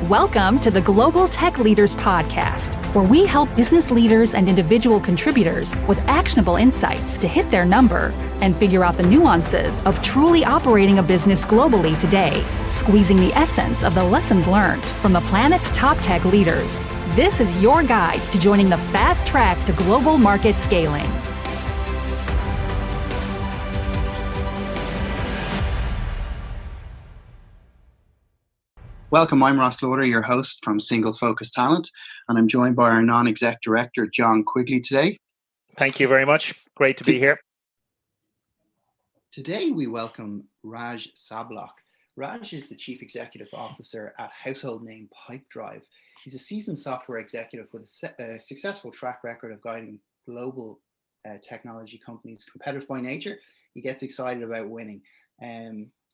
Welcome to the Global Tech Leaders Podcast, where we help business leaders and individual contributors with actionable insights to hit their number and figure out the nuances of truly operating a business globally today, squeezing the essence of the lessons learned from the planet's top tech leaders. This is your guide to joining the fast track to global market scaling. Welcome, I'm Ross Lauder, your host from Single Focus Talent, and I'm joined by our non-exec director, John Quigley today. Thank you very much. Great to be here. Today we welcome Raj Sabhlok. Raj is the Chief Executive Officer at household name Pipedrive. He's a seasoned software executive with a successful track record of guiding global technology companies. Competitive by nature, he gets excited about winning.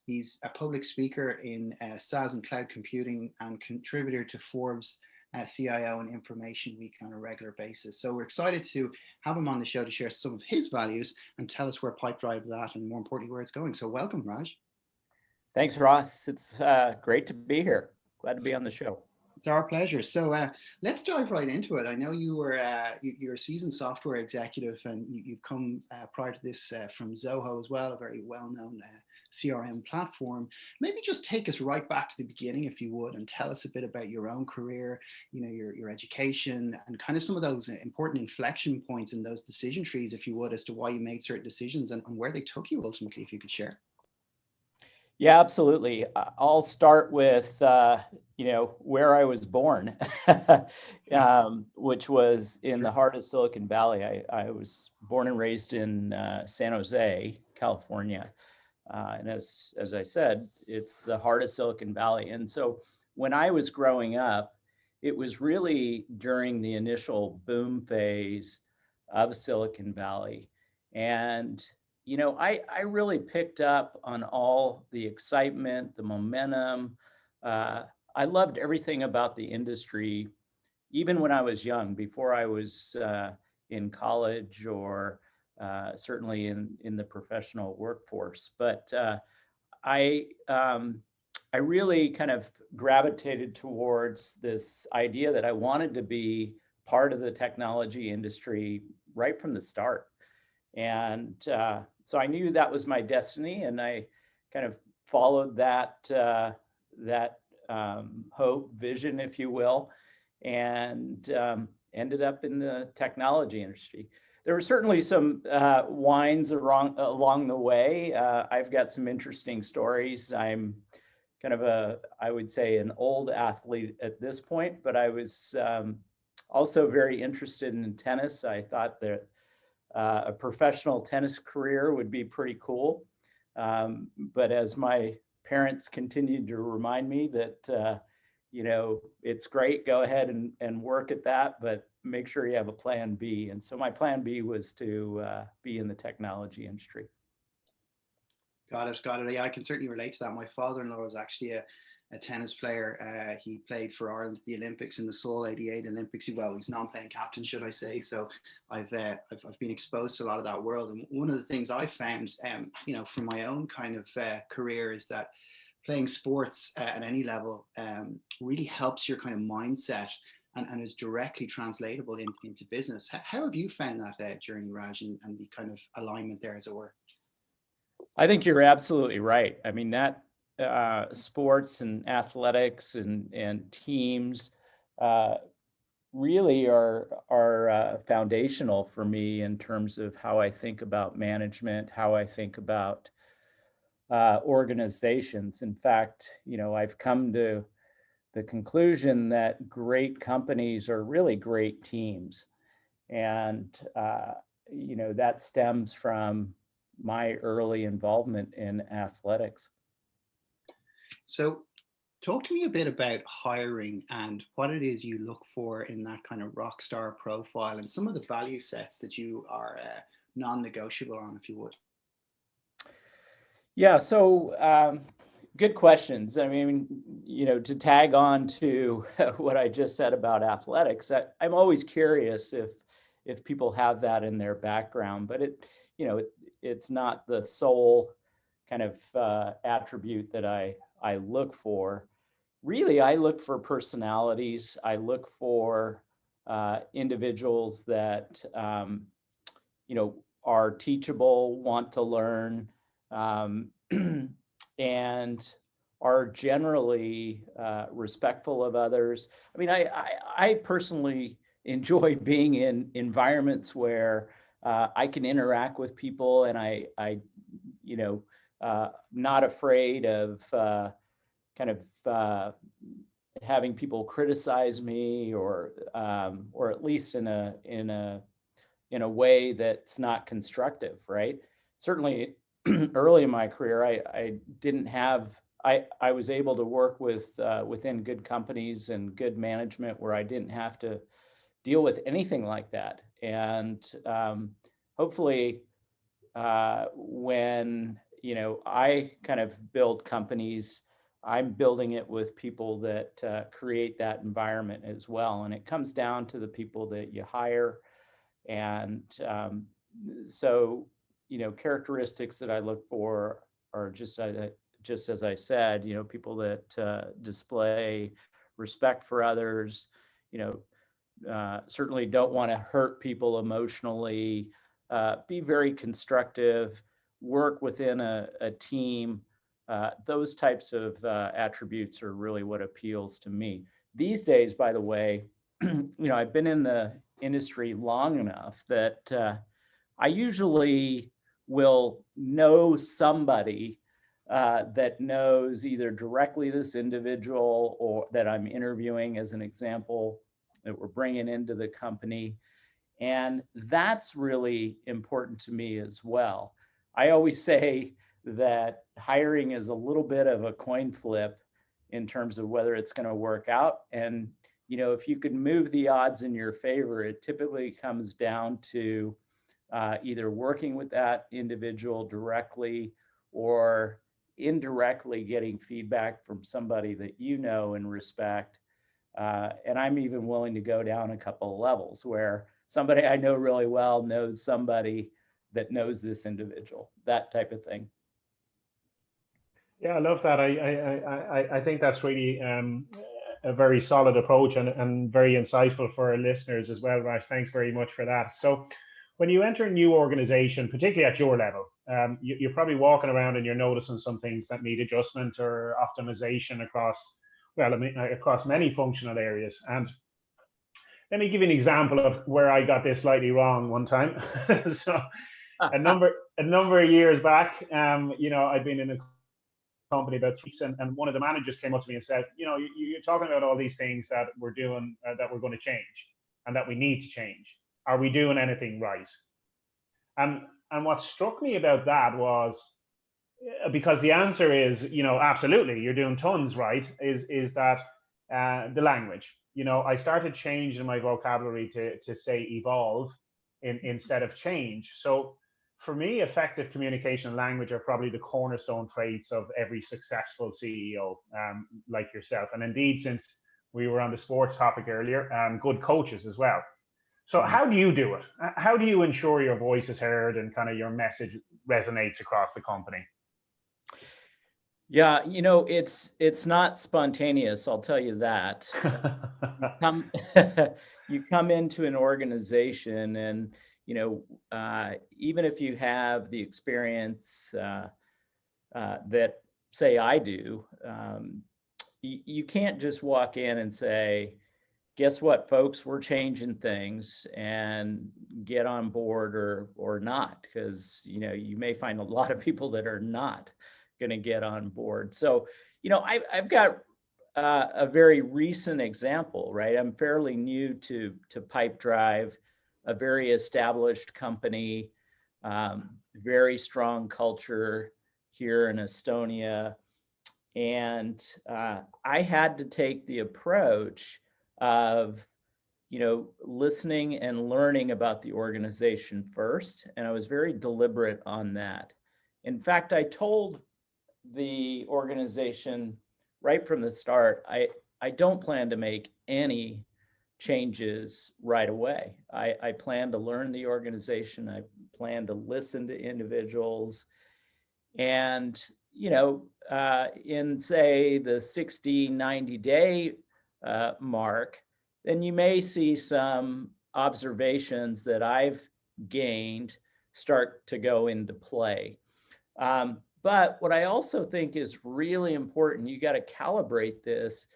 He's a public speaker in SaaS and Cloud Computing and contributor to Forbes CIO and Information Week on a regular basis. So we're excited to have him on the show to share some of his values and tell us where Pipedrive is at and more importantly, where it's going. So welcome, Raj. Thanks, Ross. It's great to be here. Glad to be on the show. It's our pleasure. So let's dive right into it. I know you're a seasoned software executive and you've come prior to this from Zoho as well, a very well-known CRM platform. Maybe just take us right back to the beginning, if you would, and tell us a bit about your own career, your education, and kind of some of those important inflection points in those decision trees, if you would, as to why you made certain decisions and where they took you ultimately, if you could share. Yeah, absolutely. I'll start with, where I was born, which was in the heart of Silicon Valley. I was born and raised in San Jose, California. And as I said, it's the heart of Silicon Valley. And so when I was growing up, it was really during the initial boom phase of Silicon Valley. And, I really picked up on all the excitement, the momentum. I loved everything about the industry, even when I was young, before I was in college or certainly in the professional workforce. But I really kind of gravitated towards this idea that I wanted to be part of the technology industry right from the start. And so I knew that was my destiny, and I kind of followed that hope, vision, if you will, and ended up in the technology industry. There were certainly some winds along the way. I've got some interesting stories. I'm kind of I would say, an old athlete at this point, but I was also very interested in tennis. I thought that a professional tennis career would be pretty cool. But as my parents continued to remind me that, it's great, go ahead and work at that, but make sure you have a plan B. And so my plan B was to be in the technology industry. Got it. Yeah, I can certainly relate to that. My father-in-law was actually a tennis player. He played for Ireland at the Olympics in the Seoul '88 Olympics. Well, he's non-playing captain, should I say. So I've been exposed to a lot of that world. And one of the things I found, from my own kind of career is that playing sports at any level really helps your kind of mindset and is directly translatable into business. How have you found that journey, Raj, and the kind of alignment there, as it were? I think you're absolutely right. I mean, that sports and athletics and teams really are foundational for me in terms of how I think about management, how I think about organizations. In fact, I've come to the conclusion that great companies are really great teams. And, that stems from my early involvement in athletics. So talk to me a bit about hiring and what it is you look for in that kind of rock star profile and some of the value sets that you are non-negotiable on, if you would. Yeah, so good questions. I mean, to tag on to what I just said about athletics, I'm always curious if people have that in their background, but it's not the sole kind of attribute that I look for. really, I look for personalities. I look for individuals that are teachable, want to learn, and are generally respectful of others. I mean, I personally enjoy being in environments where I can interact with people, and I not afraid of having people criticize me, or at least in a way that's not constructive, right? Certainly, early in my career, I didn't have. I was able to work within good companies and good management where I didn't have to deal with anything like that. And hopefully, when I kind of build companies, I'm building it with people that create that environment as well. And it comes down to the people that you hire. And so, characteristics that I look for are just as I said, people that display respect for others, certainly don't want to hurt people emotionally, be very constructive, work within a team. Those types of attributes are really what appeals to me. These days, by the way, I've been in the industry long enough that I usually will know somebody that knows either directly this individual or that I'm interviewing, as an example, that we're bringing into the company. And that's really important to me as well. I always say that hiring is a little bit of a coin flip in terms of whether it's going to work out. And, if you could move the odds in your favor, it typically comes down to either working with that individual directly or indirectly getting feedback from somebody that you know and respect. And I'm even willing to go down a couple of levels where somebody I know really well knows somebody that knows this individual, that type of thing. Yeah, I love that. I think that's really a very solid approach and very insightful for our listeners as well, Raj. Thanks very much for that. So when you enter a new organization, particularly at your level, you're probably walking around and you're noticing some things that need adjustment or optimization across many functional areas. And let me give you an example of where I got this slightly wrong one time. So a number of years back, I'd been in a company about 3 weeks, and one of the managers came up to me and said, you're talking about all these things that we're doing, that we're going to change and that we need to change. Are we doing anything right? And what struck me about that was, because the answer is, absolutely, you're doing tons right, is that the language. I started changing my vocabulary to say evolve instead of change. So for me, effective communication and language are probably the cornerstone traits of every successful CEO, like yourself. And indeed, since we were on the sports topic earlier, good coaches as well. So how do you do it? How do you ensure your voice is heard and kind of your message resonates across the company? Yeah, it's not spontaneous, I'll tell you that. You come into an organization and, even if you have the experience that, say, I do, you can't just walk in and say, guess what, folks, we're changing things, and get on board or not, because, you may find a lot of people that are not going to get on board. So, I've got a very recent example, right? I'm fairly new to Pipedrive, a very established company, very strong culture here in Estonia. And I had to take the approach of, listening and learning about the organization first. And I was very deliberate on that. In fact, I told the organization right from the start, I don't plan to make any changes right away. I plan to learn the organization. I plan to listen to individuals. And in say the 60, 90-day mark, then you may see some observations that I've gained start to go into play. But what I also think is really important, you got to calibrate this.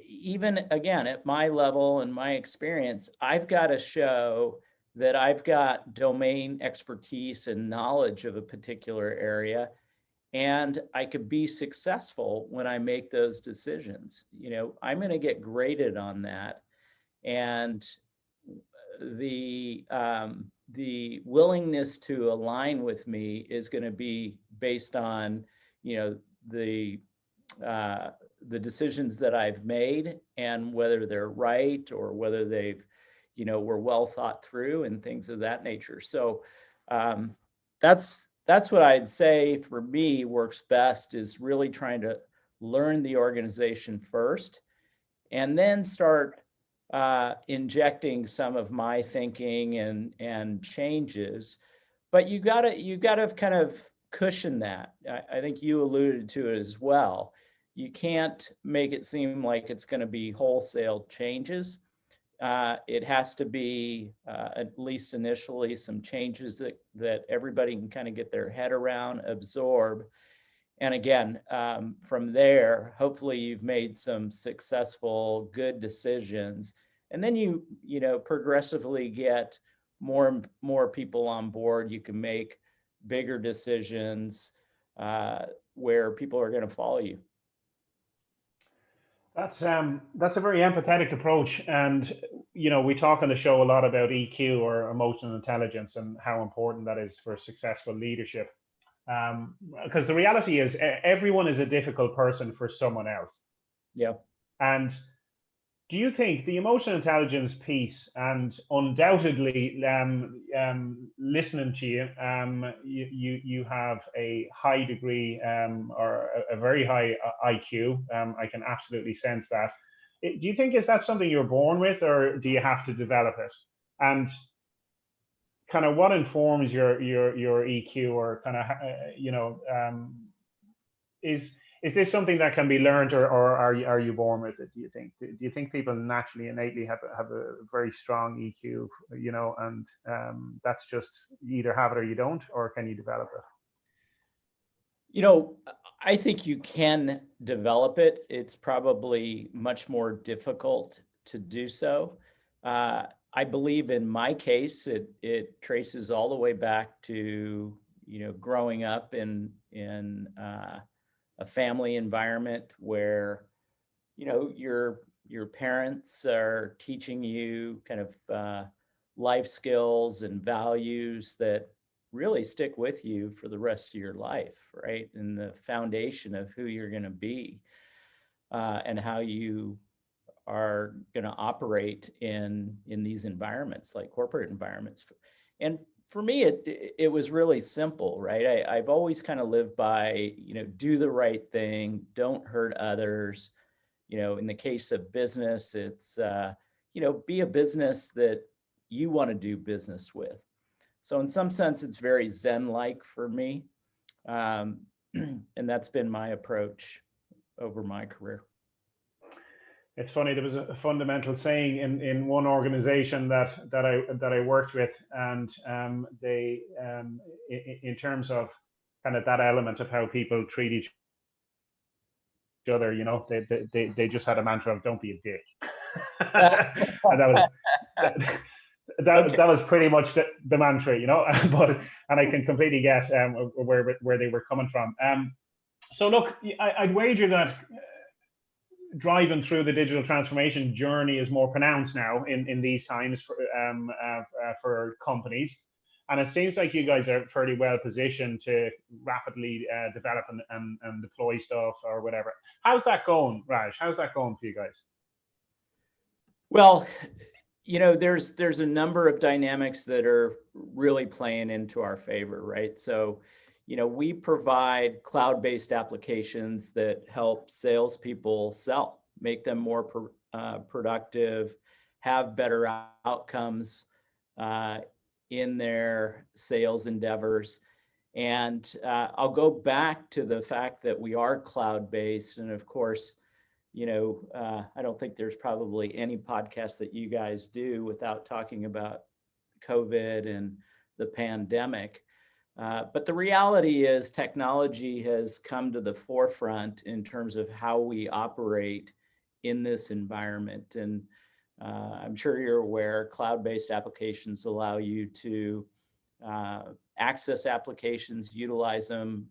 Even again, at my level and my experience, I've got to show that I've got domain expertise and knowledge of a particular area, and I could be successful when I make those decisions. I'm going to get graded on that, and the willingness to align with me is going to be based on the decisions that I've made and whether they're right or whether they've were well thought through and things of that nature. So that's what I'd say for me works best, is really trying to learn the organization first and then start injecting some of my thinking and changes. But you gotta kind of cushion that. I think you alluded to it as well. You can't make it seem like it's going to be wholesale changes. It has to be at least initially some changes that everybody can kind of get their head around, absorb. And again, from there, hopefully you've made some successful, good decisions. And then you progressively get more people on board. You can make bigger decisions where people are going to follow you. That's a very empathetic approach, and we talk on the show a lot about EQ, or emotional intelligence, and how important that is for successful leadership. Because the reality is, everyone is a difficult person for someone else. Yeah. And do you think the emotional intelligence piece, and undoubtedly, listening to you, you have a high degree or a very high IQ. I can absolutely sense that. Do you think, is that something you're born with, or do you have to develop it? And kind of what informs your EQ, or kind of is this something that can be learned, or are you born with it? Do you think? Do you think people naturally, innately have a very strong EQ, and that's just, you either have it or you don't, or can you develop it? I think you can develop it. It's probably much more difficult to do so. I believe in my case, it traces all the way back to growing up in a family environment where your parents are teaching you kind of life skills and values that really stick with you for the rest of your life, right? And the foundation of who you're going to be and how you are going to operate in these environments, like corporate environments. And for me, it was really simple, right? I've always kind of lived by, do the right thing, don't hurt others. In the case of business, it's, be a business that you want to do business with. So in some sense, it's very Zen-like for me. And that's been my approach over my career. It's funny, there was a fundamental saying in one organization that I worked with, and they in terms of kind of that element of how people treat each other, they just had a mantra of "don't be a dick," and that was pretty much the mantra, and I can completely get where they were coming from. So look, I'd wager that driving through the digital transformation journey is more pronounced now in these times for companies, and it seems like you guys are fairly well positioned to rapidly develop and deploy stuff or whatever. How's that going, Raj? How's that going for you guys? Well, there's a number of dynamics that are really playing into our favor, right? So we provide cloud-based applications that help salespeople sell, make them more productive, have better outcomes in their sales endeavors. And I'll go back to the fact that we are cloud-based. And of course, I don't think there's probably any podcast that you guys do without talking about COVID and the pandemic. But the reality is technology has come to the forefront in terms of how we operate in this environment. And I'm sure you're aware, cloud-based applications allow you to access applications, utilize them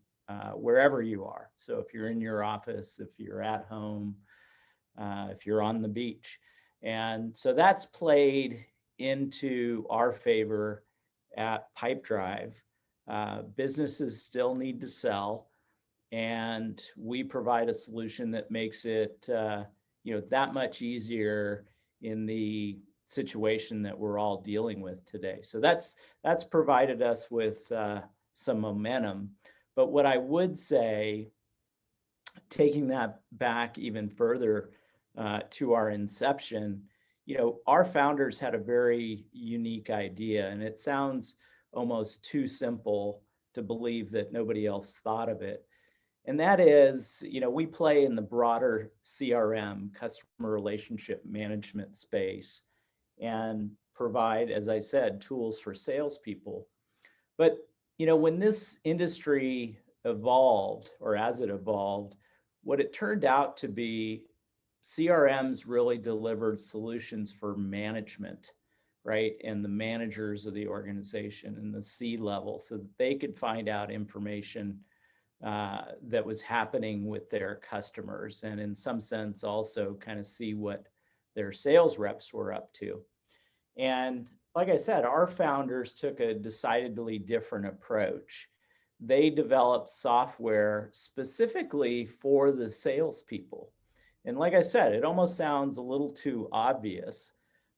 wherever you are. So if you're in your office, if you're at home, if you're on the beach. And so that's played into our favor at Pipedrive. Businesses still need to sell, and we provide a solution that makes it that much easier in the situation that we're all dealing with today. So that's provided us with some momentum. But what I would say, taking that back even further to our inception, our founders had a very unique idea, and it sounds almost too simple to believe that nobody else thought of it. And that is, we play in the broader CRM, customer relationship management space, and provide, as I said, tools for salespeople. But, when this industry evolved, or as it evolved, what it turned out to be, CRMs really delivered solutions for management, right? And the managers of the organization and the C-level, so that they could find out information that was happening with their customers, and in some sense also kind of see what their sales reps were up to. And like I said, our founders took a decidedly different approach. They developed software specifically for the salespeople. And like I said, it almost sounds a little too obvious,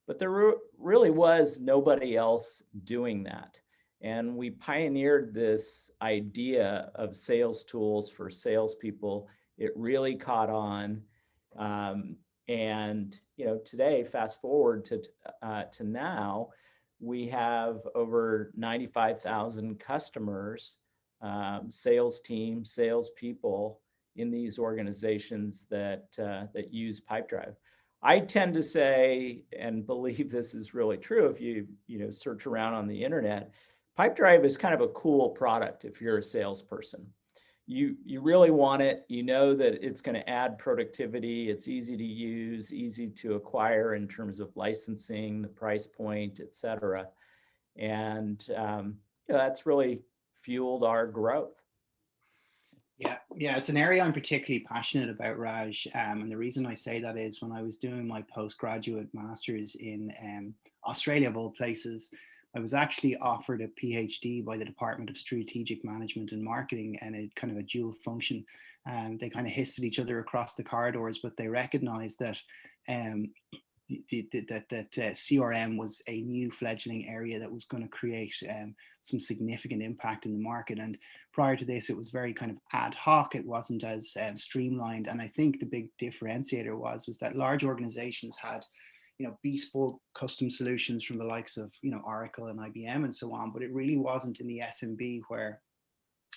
but there really was nobody else doing that. And we pioneered this idea of sales tools for salespeople. It really caught on. And today, fast forward to now, we have over 95,000 customers, sales teams, salespeople in these organizations that use Pipedrive. I tend to say, and believe this is really true, if you search around on the internet, Pipedrive is kind of a cool product if you're a salesperson. You really want it. You know that it's going to add productivity. It's easy to use, easy to acquire in terms of licensing, the price point, et cetera. And that's really fueled our growth. Yeah, it's an area I'm particularly passionate about, Raj. And the reason I say that is when I was doing my postgraduate master's in Australia, of all places, I was actually offered a PhD by the Department of Strategic Management and Marketing, and it kind of a dual function. They kind of hissed at each other across the corridors, but they recognized that CRM was a new fledgling area that was going to create some significant impact in the market. And prior to this, it was very kind of ad hoc. It wasn't as streamlined. And I think the big differentiator was that large organizations had bespoke custom solutions from the likes of Oracle and IBM and so on, but it really wasn't in the SMB where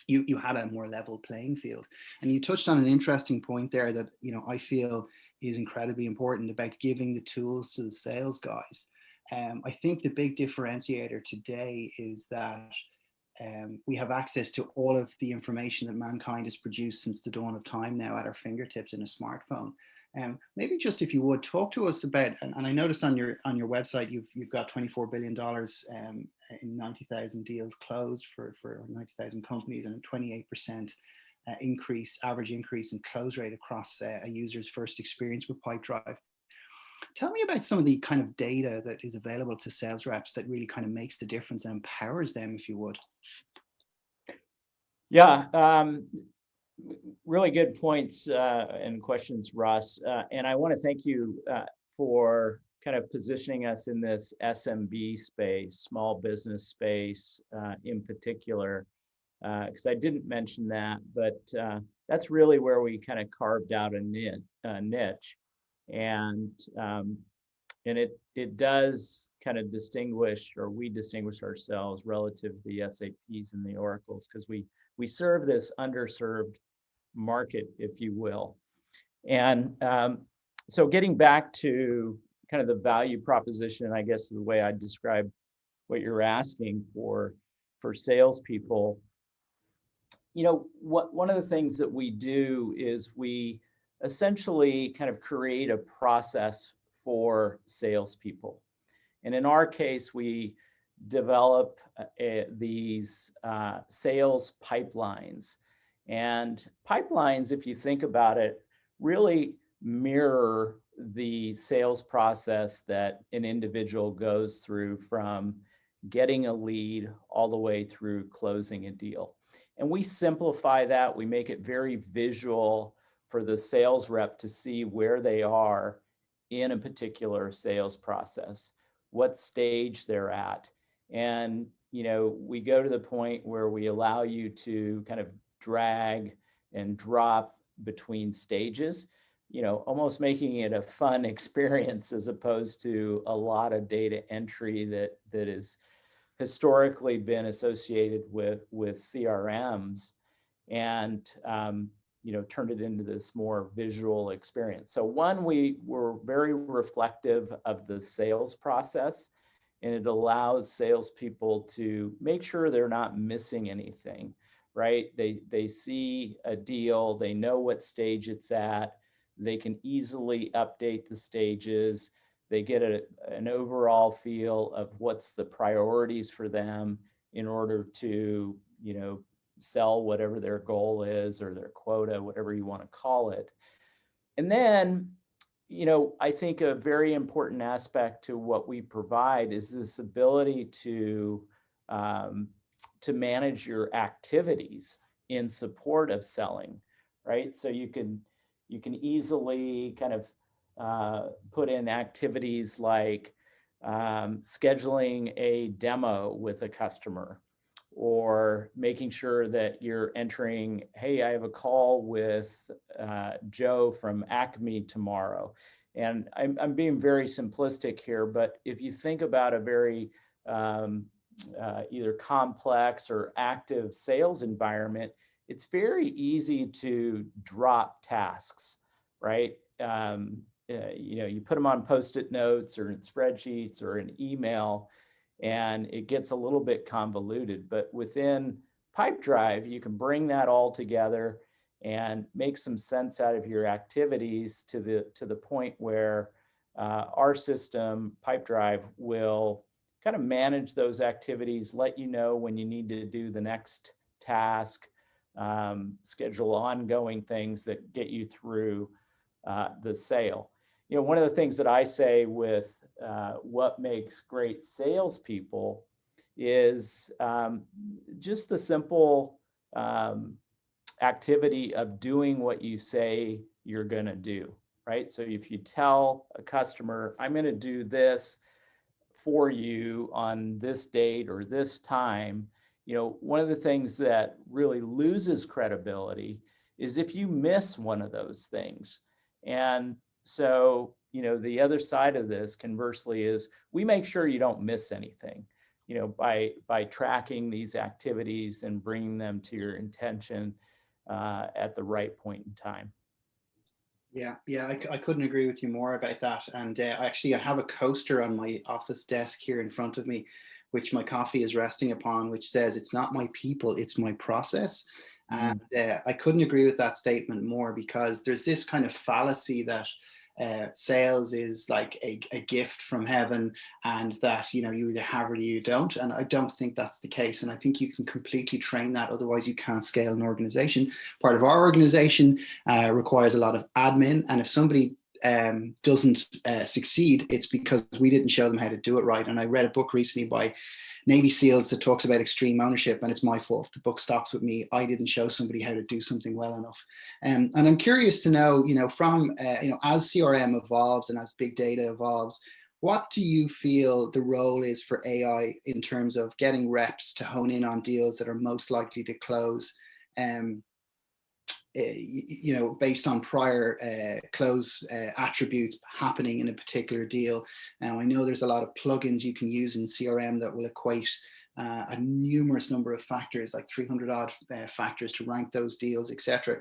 you had a more level playing field. And you touched on an interesting point there that I feel is incredibly important about giving the tools to the sales guys. I think the big differentiator today is that we have access to all of the information that mankind has produced since the dawn of time now at our fingertips in a smartphone. Maybe just if you would talk to us about, and I noticed on your website you've got $24 billion in 90,000 deals closed for 90,000 companies, and a 28% average increase in close rate across a user's first experience with Pipedrive. Tell me about some of the kind of data that is available to sales reps that really kind of makes the difference and empowers them, if you would. Yeah, really good points and questions, Russ. And I want to thank you for kind of positioning us in this SMB space, small business space in particular, because I didn't mention that, but that's really where we kind of carved out a niche. And And it does kind of distinguish, or we distinguish ourselves relative to the SAPs and the Oracles, because we serve this underserved market, if you will. And so getting back to kind of the value proposition, I guess the way I describe what you're asking for salespeople, one of the things that we do is we essentially kind of create a process for salespeople. And in our case, we develop these sales pipelines. And pipelines, if you think about it, really mirror the sales process that an individual goes through from getting a lead all the way through closing a deal. And we simplify that. We make it very visual for the sales rep to see where they are in a particular sales process, what stage they're at. And, we go to the point where we allow you to kind of drag and drop between stages, almost making it a fun experience as opposed to a lot of data entry that is historically been associated with CRMs, and turned it into this more visual experience. So one, we were very reflective of the sales process, and it allows salespeople to make sure they're not missing anything, right? They see a deal, they know what stage it's at, they can easily update the stages, they get an overall feel of what's the priorities for them in order to, sell whatever their goal is, or their quota, whatever you want to call it. And then, I think a very important aspect to what we provide is this ability to manage your activities in support of selling, right? So you can easily kind of put in activities like scheduling a demo with a customer, or making sure that you're entering, hey, I have a call with Joe from Acme tomorrow. And I'm being very simplistic here, but if you think about a very either complex or active sales environment, it's very easy to drop tasks, right? You put them on Post-it notes or in spreadsheets or in email, and it gets a little bit convoluted. But within Pipedrive, you can bring that all together and make some sense out of your activities to the point where our system, Pipedrive, will kind of manage those activities, let you know when you need to do the next task, schedule ongoing things that get you through the sale. One of the things that I say with what makes great salespeople is just the simple activity of doing what you say you're going to do, right? So if you tell a customer, I'm going to do this for you on this date or this time, one of the things that really loses credibility is if you miss one of those things. And so, the other side of this, conversely, is we make sure you don't miss anything, by tracking these activities and bringing them to your intention at the right point in time. Yeah, I couldn't agree with you more about that. And I have a coaster on my office desk here in front of me, which my coffee is resting upon, which says, it's not my people, it's my process. And I couldn't agree with that statement more, because there's this kind of fallacy that sales is like a gift from heaven, and that you either have it or you don't. And I don't think that's the case. And I think you can completely train that, otherwise you can't scale an organization. Part of our organization requires a lot of admin, and if somebody doesn't succeed, it's because we didn't show them how to do it right. And I read a book recently by Navy SEALs that talks about extreme ownership, and it's my fault. The book stops with me. I didn't show somebody how to do something well enough. And I'm curious to know, from, as CRM evolves and as big data evolves, what do you feel the role is for AI in terms of getting reps to hone in on deals that are most likely to close? based on prior close attributes happening in a particular deal. Now, I know there's a lot of plugins you can use in CRM that will equate a numerous number of factors, like 300 odd factors to rank those deals, etc.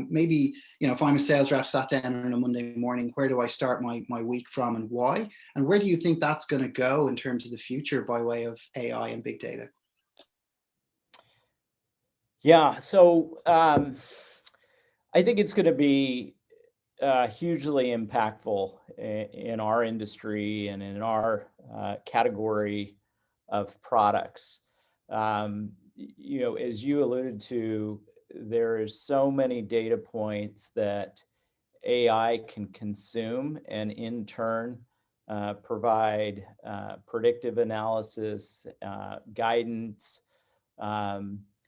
Maybe, if I'm a sales rep sat down on a Monday morning, where do I start my week from and why? And where do you think that's going to go in terms of the future by way of AI and big data? Yeah, so I think it's going to be hugely impactful in our industry and in our category of products. As you alluded to, there is so many data points that AI can consume and in turn provide predictive analysis, guidance,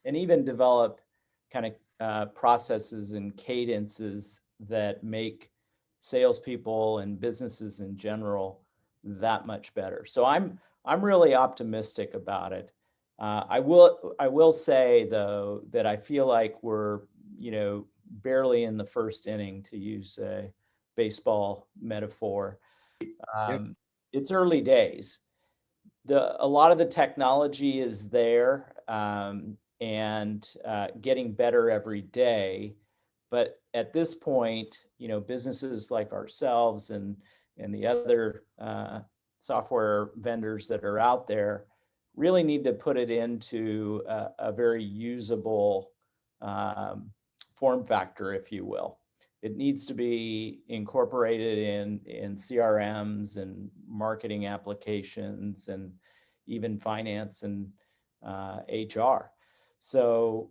and even develop kind of processes and cadences that make salespeople and businesses in general that much better. So I'm really optimistic about it. I will say though that I feel like we're barely in the first inning, to use a baseball metaphor. It's early days. A lot of the technology is there and getting better every day. But at this point, businesses like ourselves and the other software vendors that are out there really need to put it into a very usable form factor, if you will. It needs to be incorporated in CRMs and marketing applications and even finance and HR. So,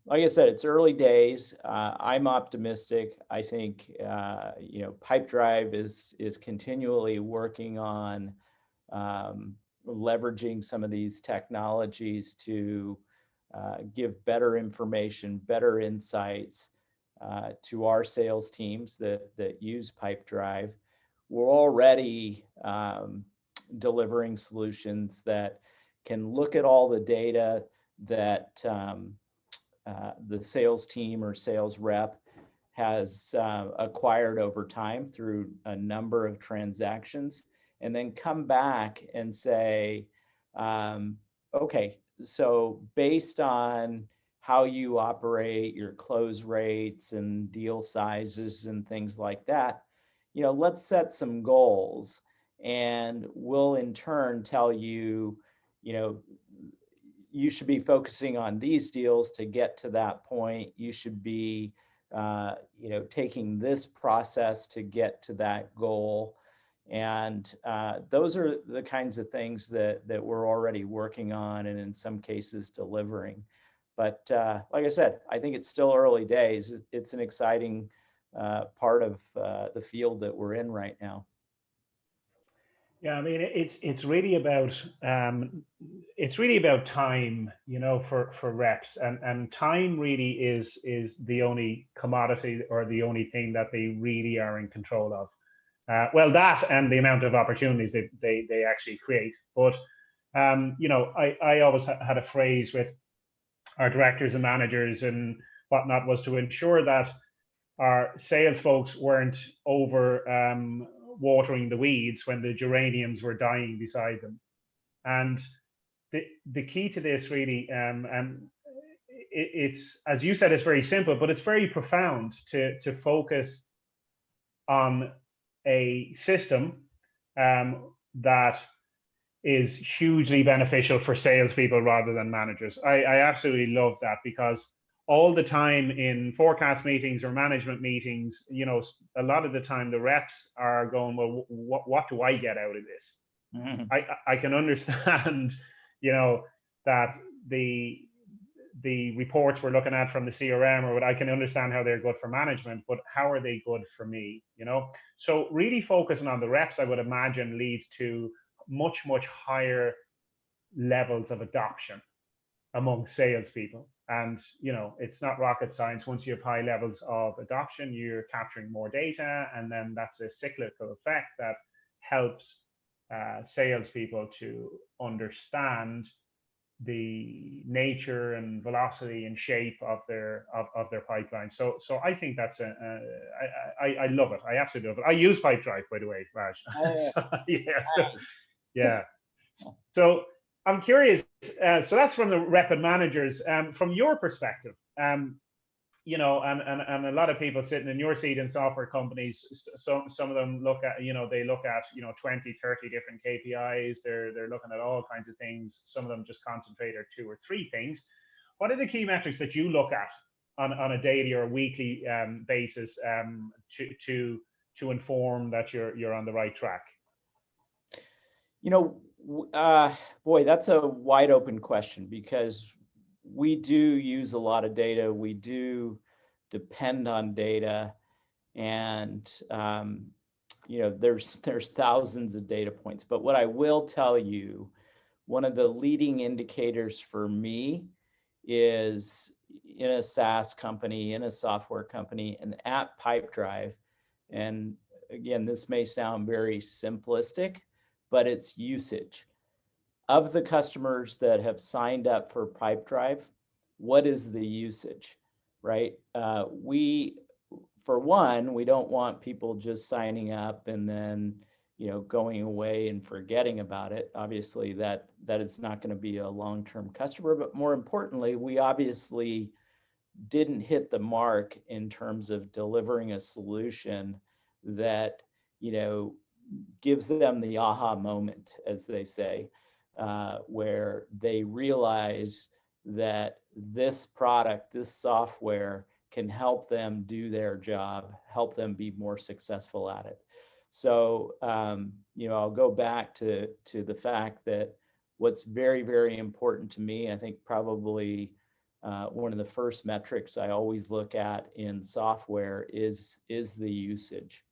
like I said, it's early days. I'm optimistic. I think, Pipedrive is continually working on leveraging some of these technologies to give better information, better insights to our sales teams that use Pipedrive. We're already delivering solutions that can look at all the data that the sales team or sales rep has acquired over time through a number of transactions, and then come back and say, okay, so based on how you operate, your close rates and deal sizes and things like that, let's set some goals, and we'll in turn tell you, you should be focusing on these deals to get to that point. You should be, taking this process to get to that goal. And those are the kinds of things that we're already working on and in some cases delivering. But like I said, I think it's still early days. It's an exciting part of the field that we're in right now. Yeah, I mean, it's really about time, for reps, and time really is the only commodity or the only thing that they really are in control of. Well, that and the amount of opportunities that they actually create. But I always had a phrase with our directors and managers and whatnot, was to ensure that our sales folks weren't over watering the weeds when the geraniums were dying beside them. And the key to this really, it's, as you said, it's very simple, but it's very profound to focus on a system that is hugely beneficial for salespeople rather than managers. I absolutely love that, because all the time in forecast meetings or management meetings, a lot of the time the reps are going, well, what do I get out of this? Mm-hmm. I can understand, that the reports we're looking at from the CRM, or what, I can understand how they're good for management, but how are they good for me? So really focusing on the reps, I would imagine, leads to much higher levels of adoption among salespeople. And it's not rocket science. Once you have high levels of adoption, you're capturing more data, and then that's a cyclical effect that helps salespeople to understand the nature and velocity and shape of their pipeline. So I think that's I love it. I absolutely love it. I use Pipedrive, by the way, Raj. Yeah. So I'm curious. So that's from the rep and managers. From your perspective, you know, and a lot of people sitting in your seat in software companies, some of them look at, they look at, 20, 30 different KPIs. They're looking at all kinds of things. Some of them just concentrate on 2 or 3 things. What are the key metrics that you look at on a daily or weekly basis to inform that you're on the right track? Boy, that's a wide open question, because we do use a lot of data. We do depend on data, and there's thousands of data points. But what I will tell you, one of the leading indicators for me is in a SaaS company, in a software company, and at Pipedrive. And again, this may sound very simplistic, but it's usage. Of the customers that have signed up for Pipedrive, what is the usage, right? For one, we don't want people just signing up and then, going away and forgetting about it. Obviously, that is not going to be a long-term customer. But more importantly, we obviously didn't hit the mark in terms of delivering a solution that, gives them the aha moment, as they say. Where they realize that this product, this software can help them do their job, help them be more successful at it. So, I'll go back to the fact that what's very, very important to me, I think probably one of the first metrics I always look at in software is the usage.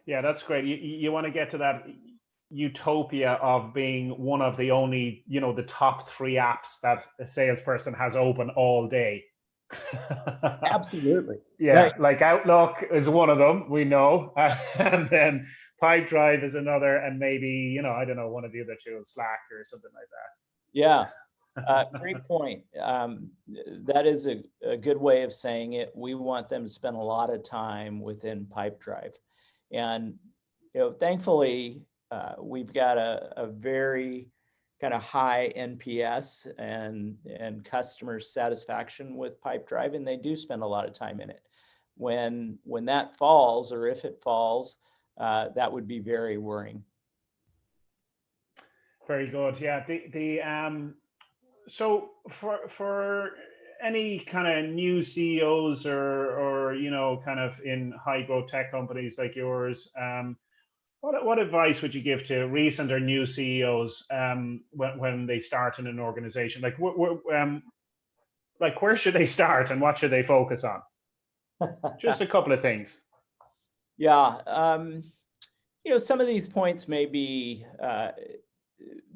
Yeah, that's great. You want to get to that utopia of being one of the only, the top 3 apps that a salesperson has open all day. Absolutely. Yeah, right. Like Outlook is one of them, we know, and then Pipedrive is another, and maybe, I don't know, one of the other 2, Slack or something like that. Yeah, great point. That is a good way of saying it. We want them to spend a lot of time within Pipedrive. And, thankfully, we've got a very kind of high NPS and customer satisfaction with Pipedrive, and they do spend a lot of time in it. When that falls, or if it falls, that would be very worrying. Very good. Yeah. So for any kind of new CEOs or kind of in high growth tech companies like yours, what advice would you give to recent or new CEOs when they start in an organization? Like where should they start and what should they focus on? Just a couple of things. Yeah, some of these points may be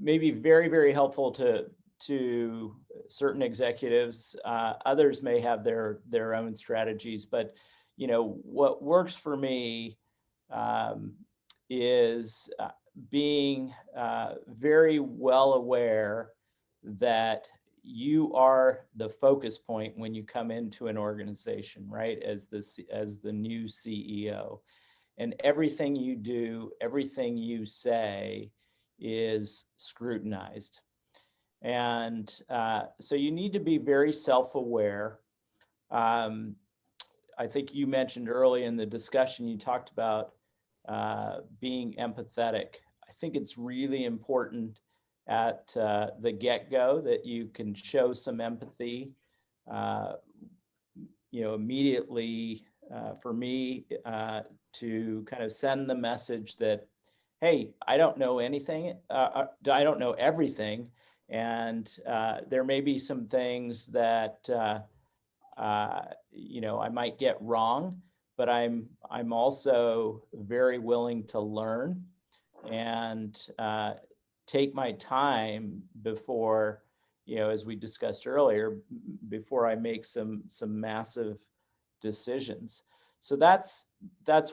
very, very helpful to certain executives. Others may have their own strategies, but what works for me is being very well aware that you are the focus point when you come into an organization, right? As the new CEO, and everything you do, everything you say is scrutinized. And so you need to be very self-aware. I think you mentioned early in the discussion, you talked about being empathetic. I think it's really important at the get-go that you can show some empathy. Immediately for me to kind of send the message that, hey, I don't know anything. I don't know everything. And there may be some things that I might get wrong, but I'm also very willing to learn and take my time before, as we discussed earlier, before I make some massive decisions. So that's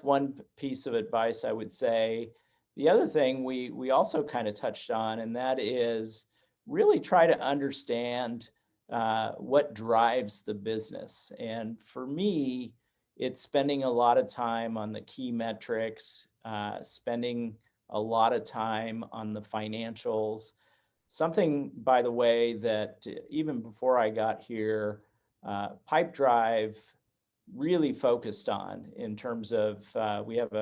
one piece of advice I would say. The other thing we also kind of touched on, and that is really try to understand what drives the business. And for me, it's spending a lot of time on the key metrics, spending a lot of time on the financials. Something, by the way, that even before I got here, Pipedrive really focused on in terms of we have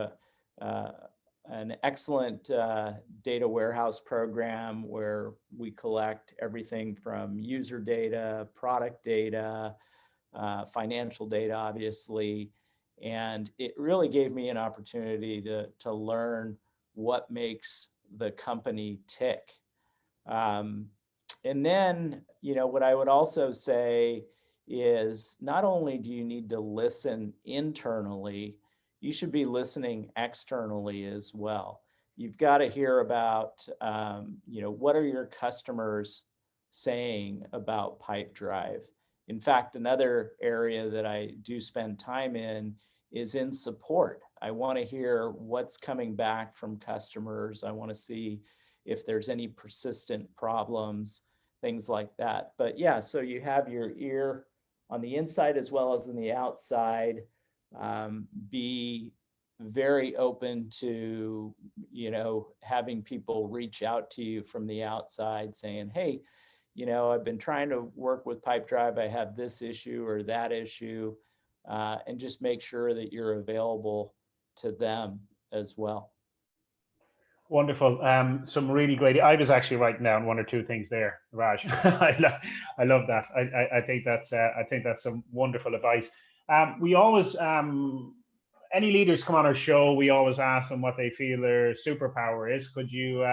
an excellent data warehouse program where we collect everything from user data, product data, financial data, obviously. And it really gave me an opportunity to learn what makes the company tick. And then, what I would also say is not only do you need to listen internally, you should be listening externally as well. You've got to hear about, what are your customers saying about Pipedrive? In fact, another area that I do spend time in is in support. I want to hear what's coming back from customers. I want to see if there's any persistent problems, things like that. But yeah, so you have your ear on the inside as well as on the outside. Be very open to, having people reach out to you from the outside saying, hey, I've been trying to work with Pipedrive. I have this issue or that issue, and just make sure that you're available to them as well. Wonderful. Some really great. I was actually writing down one or two things there, Raj. I love that. I think that's some wonderful advice. We always, any leaders come on our show, we always ask them what they feel their superpower is. Could you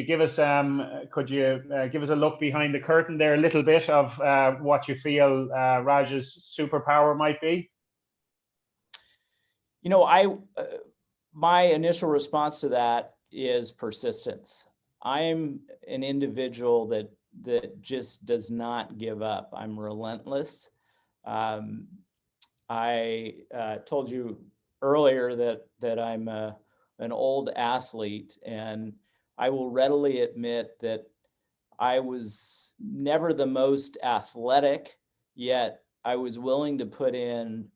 give us a look behind the curtain there a little bit of what you feel Raj's superpower might be? My initial response to that is persistence. I'm an individual that just does not give up. I'm relentless. I told you earlier that I'm an old athlete, and I will readily admit that I was never the most athletic, yet I was willing to put in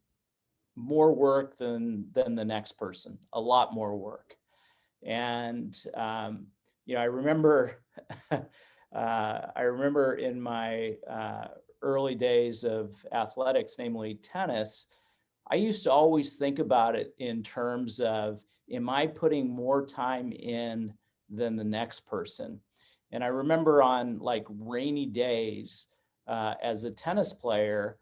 more work than the next person, a lot more work. And I remember in my early days of athletics, namely tennis, I used to always think about it in terms of, am I putting more time in than the next person? And I remember on like rainy days as a tennis player,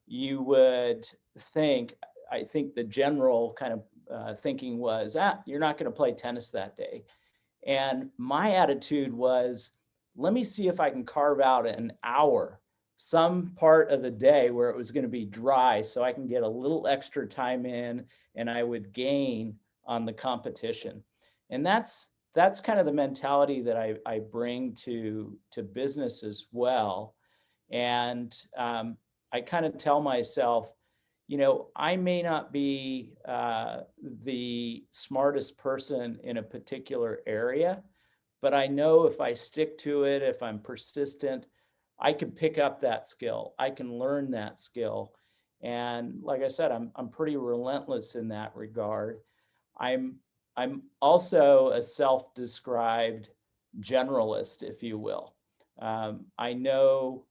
you would think, I think the general kind of thinking was, you're not going to play tennis that day. And my attitude was, let me see if I can carve out an hour, some part of the day where it was going to be dry, so I can get a little extra time in and I would gain on the competition. And that's kind of the mentality that I bring to business as well. And I kind of tell myself, I may not be the smartest person in a particular area, but I know if I stick to it, if I'm persistent, I can pick up that skill. I can learn that skill. And like I said, I'm pretty relentless in that regard. I'm also a self-described generalist, if you will. I know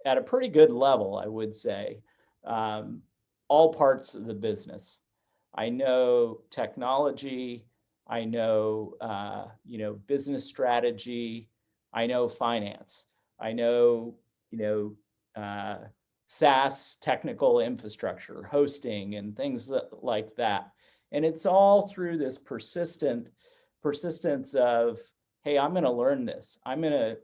at a pretty good level, I would say, all parts of the business. I know technology, I know, business strategy, I know finance, I know, SaaS technical infrastructure, hosting and things like that. And it's all through this persistence of, hey, I'm going to learn this. I'm going to,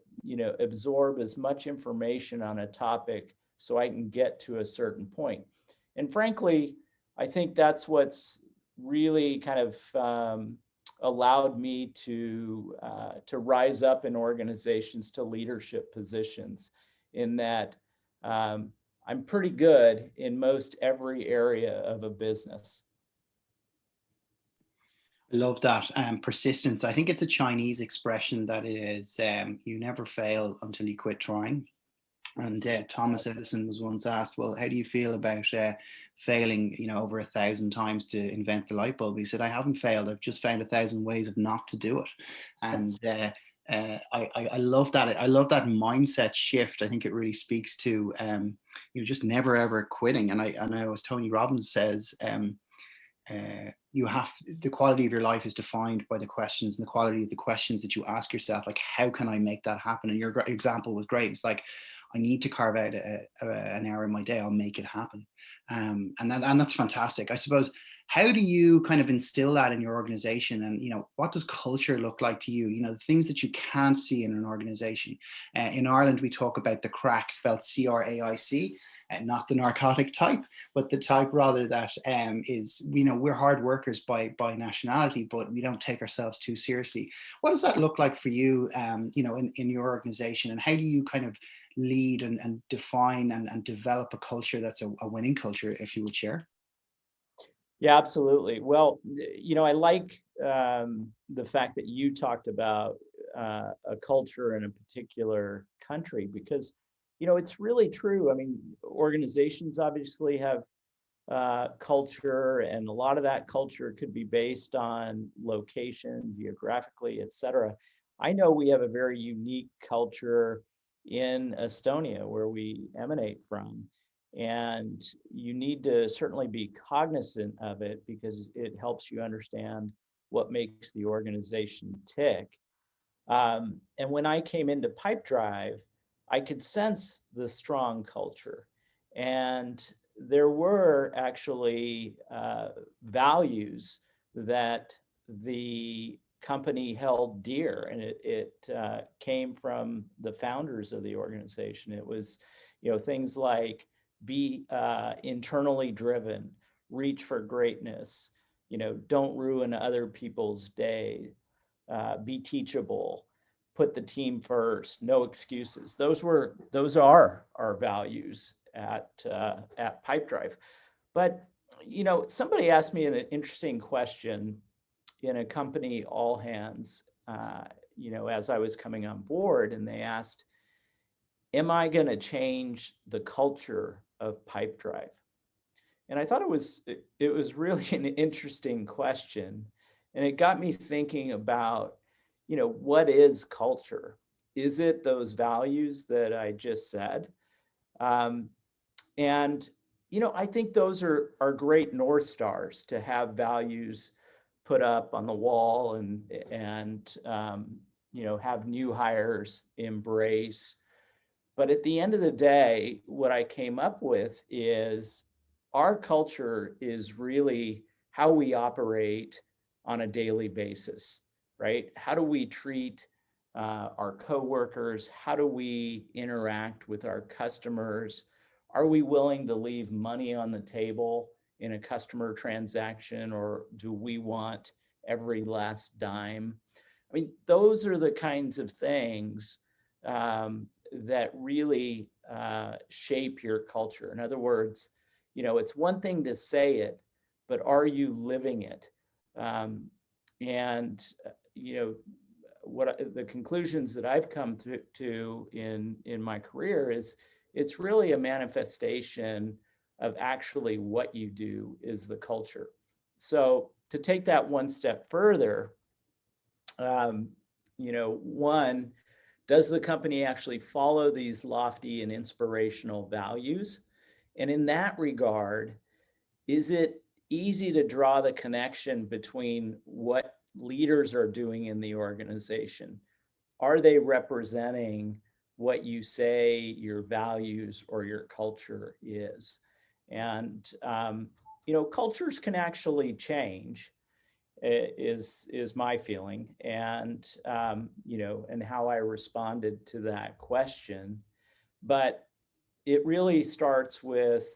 absorb as much information on a topic so I can get to a certain point. And frankly, I think that's what's really kind of allowed me to rise up in organizations to leadership positions, in that I'm pretty good in most every area of a business. I love that. Persistence. I think it's a Chinese expression that is, you never fail until you quit trying. And Thomas Edison was once asked, well, how do you feel about failing, over 1,000 times to invent the light bulb? He said, I haven't failed. I've just found 1,000 ways of not to do it. And I love that. I love that mindset shift. I think it really speaks to, just never, ever quitting. And I know, as Tony Robbins says, the quality of your life is defined by the questions, and the quality of the questions that you ask yourself, like, how can I make that happen? And your example was great. It's like, I need to carve out an hour in my day. I'll make it happen. And that's fantastic. I suppose, how do you kind of instill that in your organization? And, what does culture look like to you? The things that you can't see in an organization. In Ireland, we talk about the crack, spelled CRAIC, not the narcotic type, but the type rather that is, we're hard workers by nationality, but we don't take ourselves too seriously. What does that look like for you, in your organization? And how do you kind of lead and define and develop a culture that's a winning culture, if you would share? Yeah, absolutely. Well, I like the fact that you talked about a culture in a particular country, because, it's really true. I mean, organizations obviously have culture, and a lot of that culture could be based on location, geographically, et cetera. I know we have a very unique culture in Estonia, where we emanate from. And you need to certainly be cognizant of it, because it helps you understand what makes the organization tick. And when I came into Pipedrive, I could sense the strong culture. And there were actually values that the company held dear, and it came from the founders of the organization. It was, things like be internally driven, reach for greatness, don't ruin other people's day, be teachable, put the team first, no excuses. Those are our values at Pipedrive. But somebody asked me an interesting question in a company all hands, as I was coming on board, and they asked, am I going to change the culture of Pipedrive? And I thought it was really an interesting question, and it got me thinking about, what is culture? Is it those values that I just said? And I think those are great North Stars to have values put up on the wall, and have new hires embrace. But at the end of the day, what I came up with is our culture is really how we operate on a daily basis, right? How do we treat our coworkers? How do we interact with our customers? Are we willing to leave money on the table in a customer transaction, or do we want every last dime? I mean, those are the kinds of things that really shape your culture. In other words, it's one thing to say it, but are you living it? And what the conclusions that I've come to in my career is, it's really a manifestation of actually what you do is the culture. So to take that one step further, one, does the company actually follow these lofty and inspirational values? And in that regard, is it easy to draw the connection between what leaders are doing in the organization? Are they representing what you say your values or your culture is? And, cultures can actually change, is my feeling. And, and how I responded to that question. But it really starts with,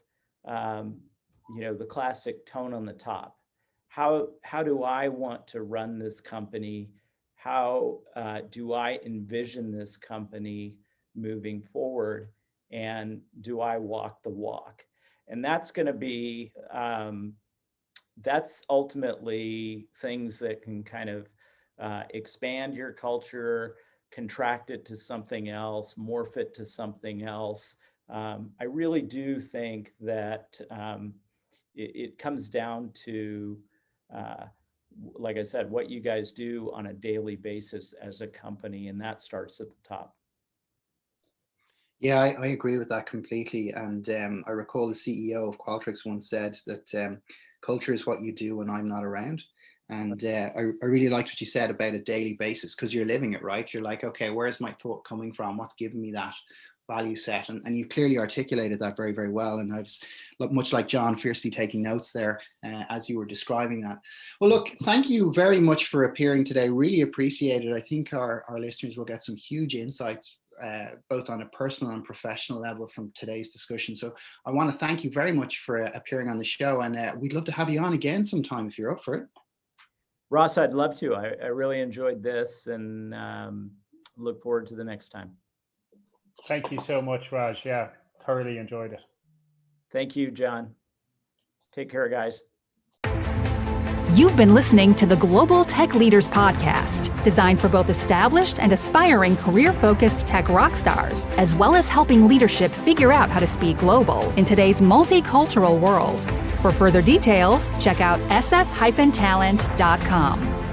the classic tone on the top. How do I want to run this company? How do I envision this company moving forward? And do I walk the walk? And that's going to be, that's ultimately things that can kind of expand your culture, contract it to something else, morph it to something else. I really do think that it comes down to, like I said, what you guys do on a daily basis as a company, and that starts at the top. Yeah, I agree with that completely. And I recall the CEO of Qualtrics once said that culture is what you do when I'm not around. And I really liked what you said about a daily basis, because you're living it, right? You're like, okay, where's my thought coming from? What's giving me that value set? And you clearly articulated that very, very well. And I was much like John, fiercely taking notes there as you were describing that. Well, look, thank you very much for appearing today. Really appreciate it. I think our listeners will get some huge insights, both on a personal and professional level from today's discussion. So I want to thank you very much for appearing on the show. And we'd love to have you on again sometime if you're up for it. Ross, I'd love to. I really enjoyed this, and look forward to the next time. Thank you so much, Raj. Yeah, thoroughly enjoyed it. Thank you, John. Take care, guys. You've been listening to the Global Tech Leaders Podcast, designed for both established and aspiring career-focused tech rock stars, as well as helping leadership figure out how to speak global in today's multicultural world. For further details, check out sf-talent.com.